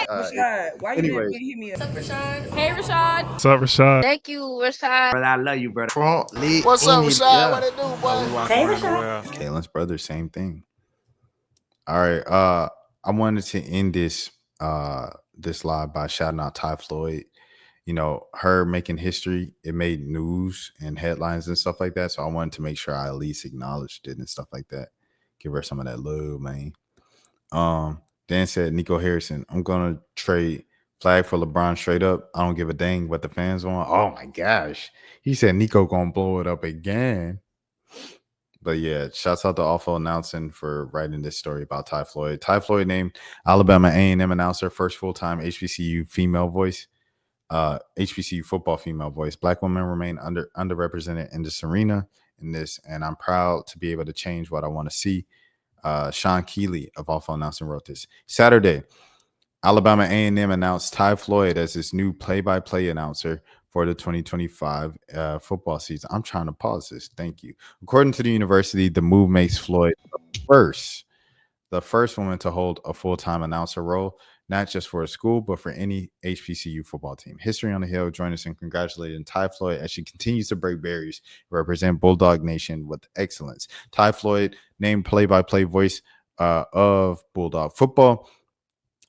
Rashad, why you didn't Anyways, hit me up? What's up, Rashad? Hey, Rashad. What's up, Rashad? Thank you, Rashad. brother, I love you, brother. Trump, lit, What's up, Rashad? yeah. What it do, boy? Hey, Rashad. Kalen's brother, same thing. All right. I wanted to end this this live by shouting out Thai Floyd. You know, her making history, it made news and headlines and stuff like that. So I wanted to make sure I at least acknowledged it and stuff like that. Give her some of that love, man. Dan said, Nico Harrison, I'm gonna trade flag for LeBron straight up. I don't give a dang what the fans want. Oh my gosh. He said Nico gonna blow it up again. But yeah, shouts out to Awful Announcing for writing this story about Thai Floyd. Thai Floyd named Alabama A&M announcer, first full-time HBCU female voice. HBCU football female voice. Black women remain underrepresented in this arena in this, and I'm proud to be able to change what I want to see. Sean Keeley of Awful Announcing wrote this. Saturday, Alabama A&M announced Thai Floyd as its new play-by-play announcer for the 2025 football season. I'm trying to pause this. Thank you. According to the university, the move makes Floyd the first woman to hold a full-time announcer role, not just for a school, but for any HBCU football team. History on the Hill, join us in congratulating Thai Floyd as she continues to break barriers, represent Bulldog Nation with excellence. Thai Floyd, named play-by-play voice of Bulldog football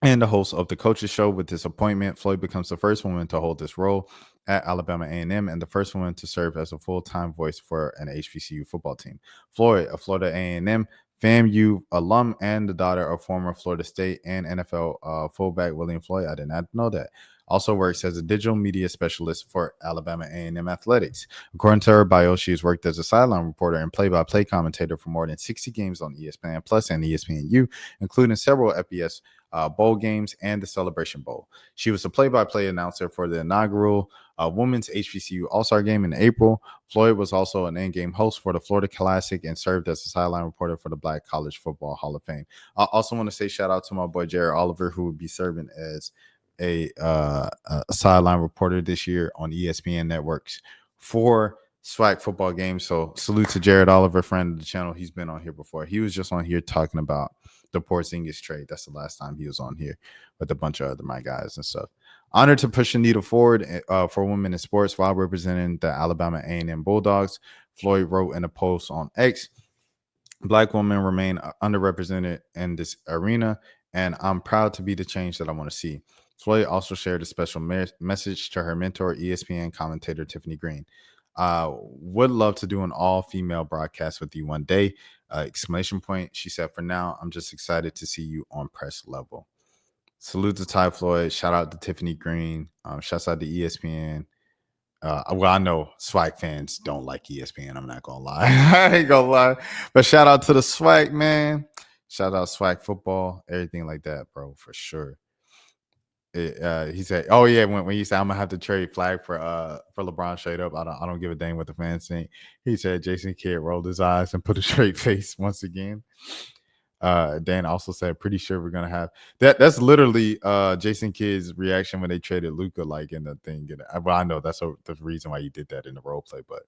and the host of the Coaches Show. With this appointment, Floyd becomes the first woman to hold this role at Alabama A&M and the first woman to serve as a full-time voice for an HBCU football team. Floyd, a Florida A&M FAMU alum and the daughter of former Florida State and NFL fullback William Floyd. I did not know that. Also works as a digital media specialist for Alabama A&M athletics. According to her bio, she has worked as a sideline reporter and play-by-play commentator for more than 60 games on ESPN Plus and ESPNU, including several FBS bowl games and the Celebration Bowl. She was a play-by-play announcer for the inaugural Women's HBCU All-Star Game in April. Floyd was also an in-game host for the Florida Classic and served as a sideline reporter for the Black College Football Hall of Fame. I also want to say shout out to my boy Jared Oliver, who will be serving as a sideline reporter this year on ESPN networks for SWAC football games. So salute to Jared Oliver, friend of the channel. He's been on here before. He was just on here talking about the Porzingis trade. That's the last time he was on here with a bunch of other my guys and stuff. Honored to push the needle forward for women in sports while representing the Alabama A&M Bulldogs. Floyd wrote in a post on X, Black women remain underrepresented in this arena, and I'm proud to be the change that I want to see. Floyd also shared a special message to her mentor, ESPN commentator Tiffany Green. Would love to do an all-female broadcast with you one day. Exclamation point. She said, for now, I'm just excited to see you on press level. Salute to Thai Floyd. Shout out to Tiffany Green. Shouts out to ESPN. Well, I know SWAC fans don't like ESPN. I'm not going to lie. I ain't going to lie. But shout out to the SWAC, man. Shout out SWAC football. Everything like that, bro, for sure. He said, "Oh yeah, when you said I'm gonna have to trade flag for LeBron straight up, I don't give a dang what the fans think." He said Jason Kidd rolled his eyes and put a straight face once again. Dan also said, "Pretty sure we're gonna have that." That's literally Jason Kidd's reaction when they traded Luka, like in the thing. Well, I know that's the reason why he did that in the role play, but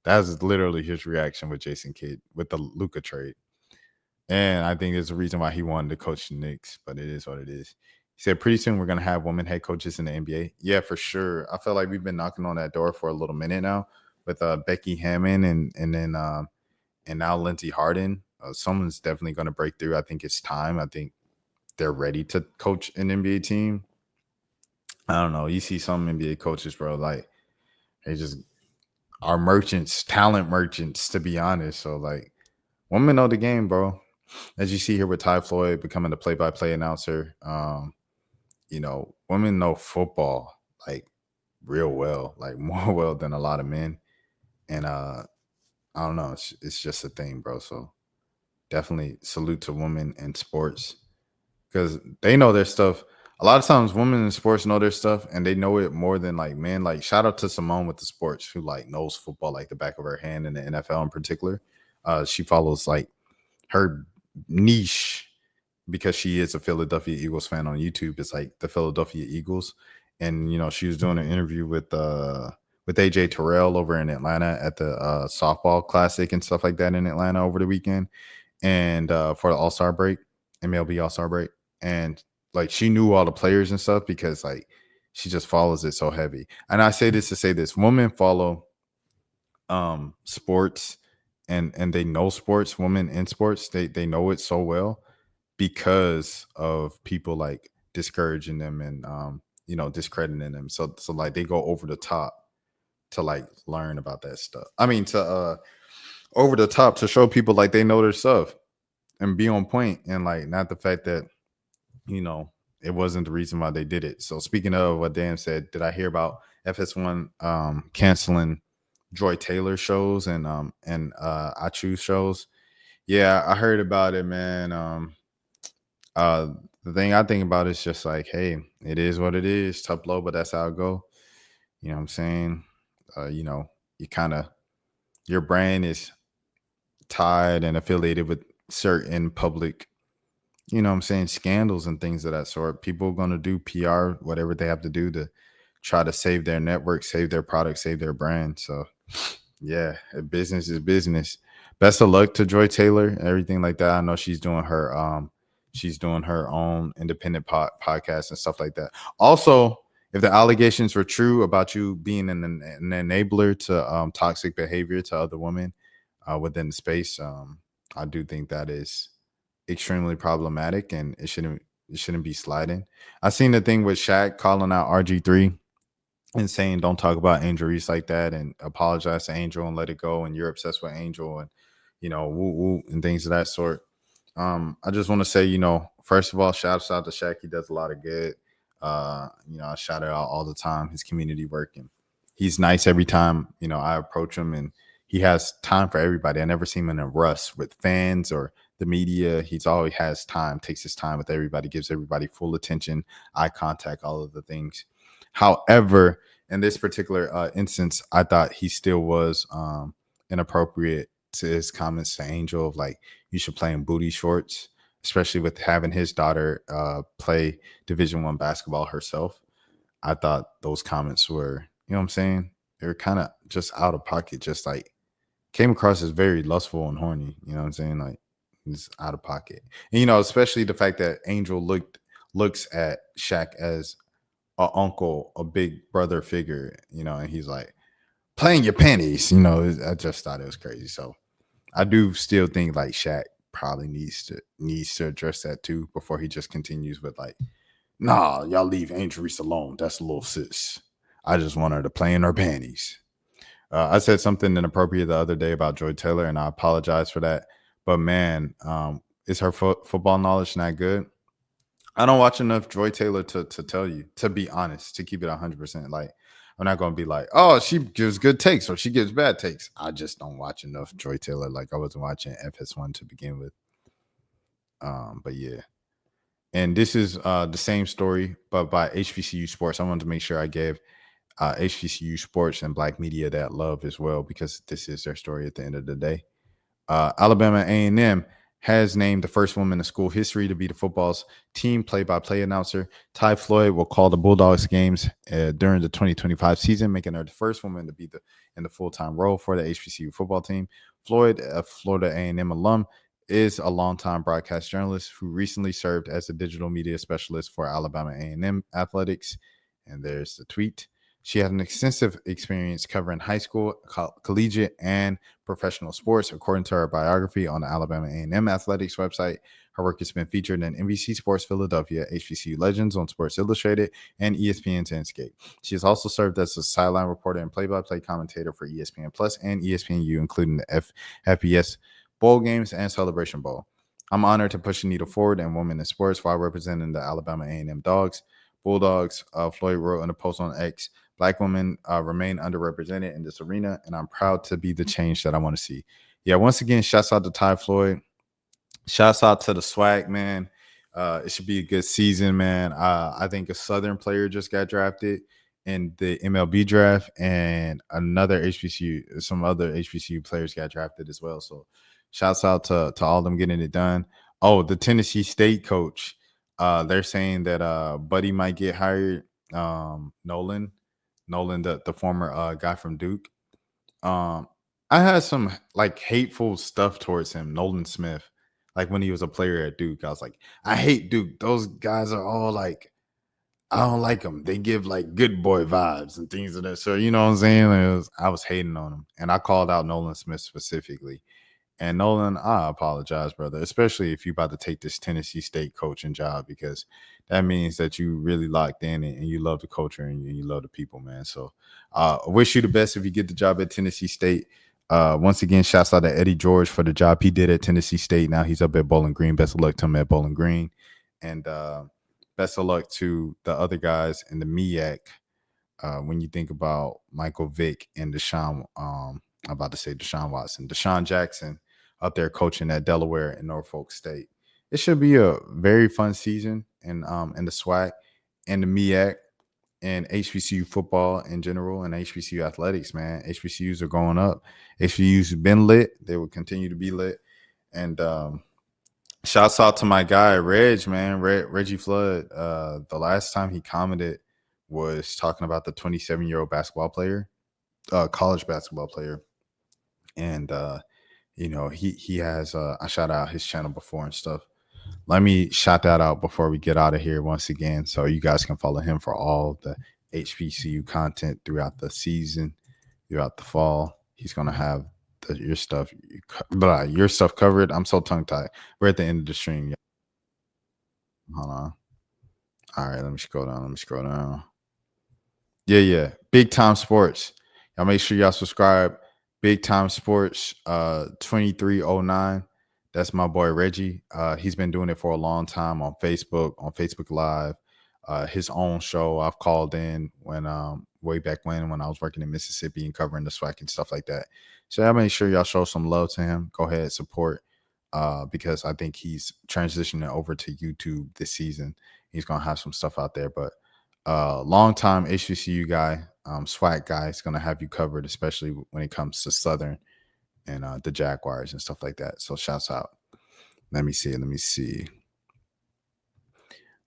that was literally his reaction with Jason Kidd with the Luka trade. And I think there's a reason why he wanted to coach the Knicks, but it is what it is. He said, pretty soon we're going to have women head coaches in the NBA. Yeah, for sure. I feel like we've been knocking on that door for a little minute now with Becky Hammond and now Lindsey Harden. Someone's definitely going to break through. I think it's time. I think they're ready to coach an NBA team. I don't know. You see some NBA coaches, bro, like they just are merchants, talent merchants, to be honest. So, like, women know the game, bro. As you see here with Thai Floyd becoming the play-by-play announcer, you know, women know football like real well, like more well than a lot of men. And I don't know, it's just a thing, bro. So definitely salute to women in sports because they know their stuff. A lot of times women in sports know their stuff and they know it more than like men. Like shout out to Simone with the sports who like knows football like the back of her hand in the NFL in particular. She follows like her niche because she is a Philadelphia Eagles fan on YouTube. It's like the Philadelphia Eagles. And, you know, she was doing an interview with AJ Terrell over in Atlanta at the softball classic and stuff like that in Atlanta over the weekend. And for the All-Star break, MLB All-Star break. And like she knew all the players and stuff because like she just follows it so heavy. And I say this to say this: women follow sports and they know sports. Women in sports, they know it so well because of people like discouraging them and discrediting them. So like they go over the top to like learn about that stuff. I mean to over the top to show people like they know their stuff and be on point, and like not the fact that you know it wasn't the reason why they did it. So speaking of what Dan said, did I hear about FS1 canceling Joy Taylor shows and I Choose shows? Yeah, I heard about it, man. Uh the thing I think about is just like, hey, it is what it is, tough blow, but that's how it go. You know what I'm saying? You kind of your brand is tied and affiliated with certain public, what I'm saying, scandals and things of that sort. People are going to do PR, whatever they have to do to try to save their network, save their product, save their brand. So, yeah, business is business. Best of luck to Joy Taylor and everything like that. I know she's doing her own independent podcast and stuff like that. Also, if the allegations were true about you being an enabler to toxic behavior to other women within the space, I do think that is extremely problematic, and it shouldn't be sliding. I seen the thing with Shaq calling out RG3 and saying don't talk about Angel Reese like that, and apologize to Angel and let it go, and you're obsessed with Angel, and woo woo and things of that sort. I just want to say, first of all, shouts out to Shaq. He does a lot of good. I shout it out all the time. His community work, and he's nice every time I approach him, and he has time for everybody. I never see him in a rush with fans or the media. He's always has time, takes his time with everybody, gives everybody full attention, eye contact, all of the things. However, in this particular instance, I thought he still was inappropriate to his comments to Angel of like, you should play in booty shorts, especially with having his daughter play Division I basketball herself. I thought those comments were, what I'm saying? They were kind of just out of pocket, just like came across as very lustful and horny. You know what I'm saying? Like it's out of pocket. And especially the fact that Angel looks at Shaq as a uncle, a big brother figure, and he's like playing your panties. I just thought it was crazy. So I do still think like Shaq probably needs to address that too before he just continues with like, nah, y'all leave Angel Reese alone. That's a little sis. I just want her to play in her panties. I said something inappropriate the other day about Joy Taylor, and I apologize for that. But man, is her football knowledge not good? I don't watch enough Joy Taylor to tell you, to be honest, to keep it 100%. Like, I'm not going to be like, oh, she gives good takes or she gives bad takes. I just don't watch enough Joy Taylor. Like, I wasn't watching FS1 to begin with. But yeah. And this is the same story, but by HBCU Sports. I wanted to make sure I gave HBCU Sports and Black media that love as well, because this is their story at the end of the day. Alabama A&M has named the first woman in school history to be the football's team play-by-play announcer. Thai Floyd will call the Bulldogs games during the 2025 season, making her the first woman to be in the full-time role for the HBCU football team. Floyd, a Florida A&M alum, is a longtime broadcast journalist who recently served as a digital media specialist for Alabama A&M athletics. And there's the tweet. She has an extensive experience covering high school, collegiate, and professional sports, according to her biography on the Alabama A&M athletics website. Her work has been featured in NBC Sports Philadelphia, HBCU Legends on Sports Illustrated, and ESPN's Inscape. She has also served as a sideline reporter and play-by-play commentator for ESPN Plus and ESPNU, including the FBS Bowl games and Celebration Bowl. I'm honored to push the needle forward in women in sports while representing the Alabama A&M Dogs. Bulldogs, Floyd wrote in a post on X, Black women remain underrepresented in this arena, and I'm proud to be the change that I want to see. Yeah, once again, shouts out to Thai Floyd. Shouts out to the swag, man. It should be a good season, man. I think a Southern player just got drafted in the MLB draft, and some other HBCU players got drafted as well. So shouts out to all of them getting it done. Oh, the Tennessee State coach. They're saying that Buddy might get hired. Nolan, the former guy from Duke. I had some like hateful stuff towards him, Nolan Smith. Like when he was a player at Duke, I was like, I hate Duke. Those guys are all like, I don't like them. They give like good boy vibes and things of that sort. You know what I'm saying? I was hating on him, and I called out Nolan Smith specifically. And Nolan, I apologize, brother, especially if you're about to take this Tennessee State coaching job, because that means that you really locked in and you love the culture and you love the people, man. So I wish you the best if you get the job at Tennessee State. Once again, shouts out to Eddie George for the job he did at Tennessee State. Now he's up at Bowling Green. Best of luck to him at Bowling Green. And best of luck to the other guys in the MEAC. When you think about Michael Vick and I'm about to say Deshaun Watson, Deshaun Jackson up there coaching at Delaware and Norfolk State. It should be a very fun season in the SWAC and the MEAC and HBCU football in general and HBCU athletics, man. HBCUs are going up. HBCUs have been lit. They will continue to be lit. And shouts out to my guy, Reg, man, Reggie Flood. The last time he commented was talking about the 27-year-old basketball player, college basketball player. And he has I shout out his channel before and stuff. Let me shout that out before we get out of here once again, so you guys can follow him for all the HBCU content throughout the season, throughout the fall. He's gonna have your stuff covered. I'm so tongue tied. We're at the end of the stream. Hold on. All right, let me scroll down. Yeah. Big Time Sports. Y'all make sure y'all subscribe. Big Time Sports 2309. That's my boy Reggie. He's been doing it for a long time on Facebook Live. His own show. I've called in when way back when I was working in Mississippi and covering the SWAC and stuff like that. So I make sure y'all show some love to him. Go ahead, support because I think he's transitioning over to YouTube this season. He's gonna have some stuff out there, but long time HBCU guy, SWAC guy is gonna have you covered, especially when it comes to Southern and the Jaguars and stuff like that. So shouts out. Let me see.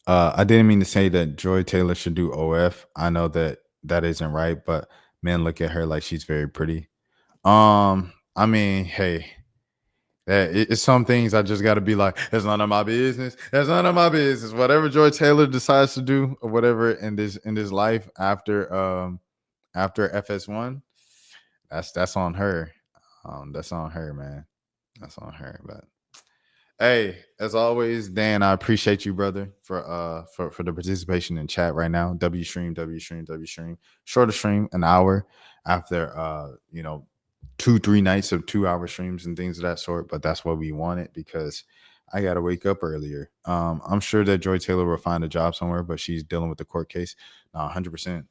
I didn't mean to say that Joy Taylor should do OF. I know that isn't right, but men look at her like she's very pretty. I mean, hey, it's some things I just got to be like, it's none of my business. It's none of my business. Whatever Joy Taylor decides to do or whatever in this life after FS1, that's on her. That's on her, man. That's on her. But hey, as always, Dan, I appreciate you, brother, for the participation in chat right now. W stream. Shorter stream, an hour after 2-3 nights of 2-hour streams and things of that sort. But that's what we wanted because I gotta wake up earlier. I'm sure that Joy Taylor will find a job somewhere, but she's dealing with the court case. 100%.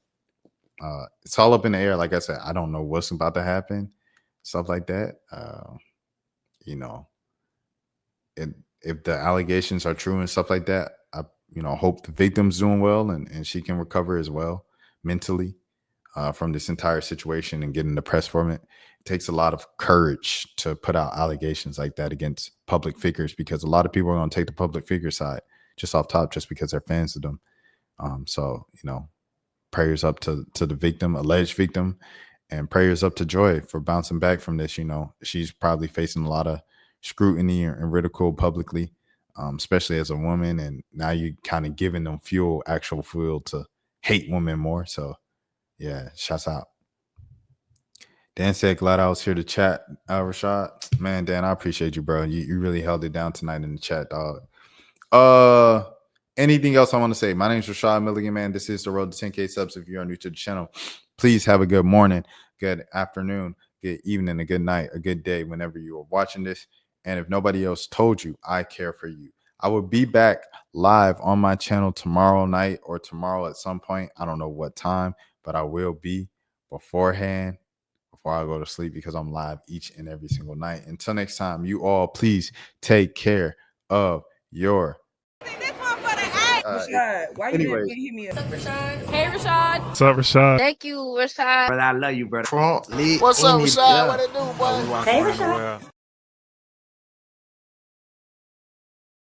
It's all up in the air. Like I said, I don't know what's about to happen. Stuff like that. If the allegations are true and stuff like that, I hope the victim's doing well and she can recover as well mentally from this entire situation and getting the press from it. It takes a lot of courage to put out allegations like that against public figures because a lot of people are going to take the public figure side just off top just because they're fans of them. So prayers up to the victim, alleged victim, and prayers up to Joy for bouncing back from this. She's probably facing a lot of scrutiny and ridicule publicly, especially as a woman. And now you kind of giving them actual fuel to hate women more. So yeah, shouts out. Dan said, glad I was here to chat, Rashad. Man, Dan, I appreciate you, bro. You really held it down tonight in the chat, dog. Anything else I want to say? My name is Rashad Milligan, man. This is the road to 10K subs. If you are new to the channel, please have a good morning, good afternoon, good evening, a good night, a good day whenever you are watching this. And if nobody else told you, I care for you. I will be back live on my channel tomorrow night or tomorrow at some point. I don't know what time, but I will be beforehand before I go to sleep because I'm live each and every single night. Until next time, you all please take care of your Rashad, why you didn't hit me up? What's up, Rashad? Hey, Rashad. What's up, Rashad? Thank you, Rashad. Brother, I love you, brother. What's up, Rashad? What it do, boy? Hey, Rashad.